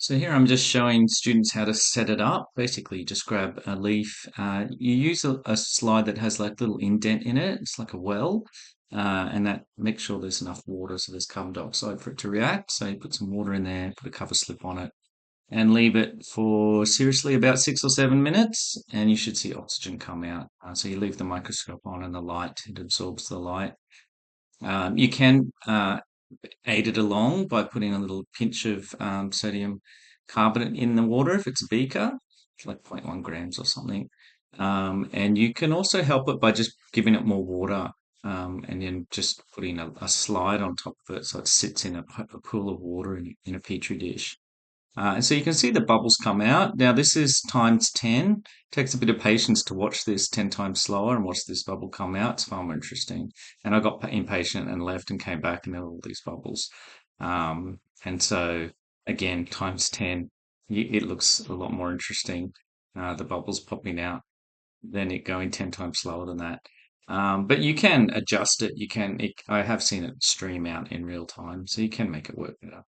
So here I'm just showing students how to set it up. Basically, you just grab a leaf. You use a slide that has like a little indent in it. It's like a well, and that makes sure there's enough water so there's carbon dioxide for it to react. So you put some water in there, put a cover slip on it, and leave it for seriously about 6 or 7 minutes, and you should see oxygen come out. So you leave the microscope on and the light, it absorbs the light. You can aid it along by putting a little pinch of sodium carbonate in the water if it's a beaker, like zero point 0.1 grams or something. And you can also help it by just giving it more water and then just putting a slide on top of it so it sits in a pool of water in a petri dish. And so you can see the bubbles come out. Now this is times 10. Takes a bit of patience to watch this 10 times slower and watch this bubble come out. It's far more interesting. And I got impatient and left and came back and there were all these bubbles. And so again, times 10, it looks a lot more interesting. The bubbles popping out than it going 10 times slower than that. But you can adjust it. I have seen it stream out in real time, so you can make it work better.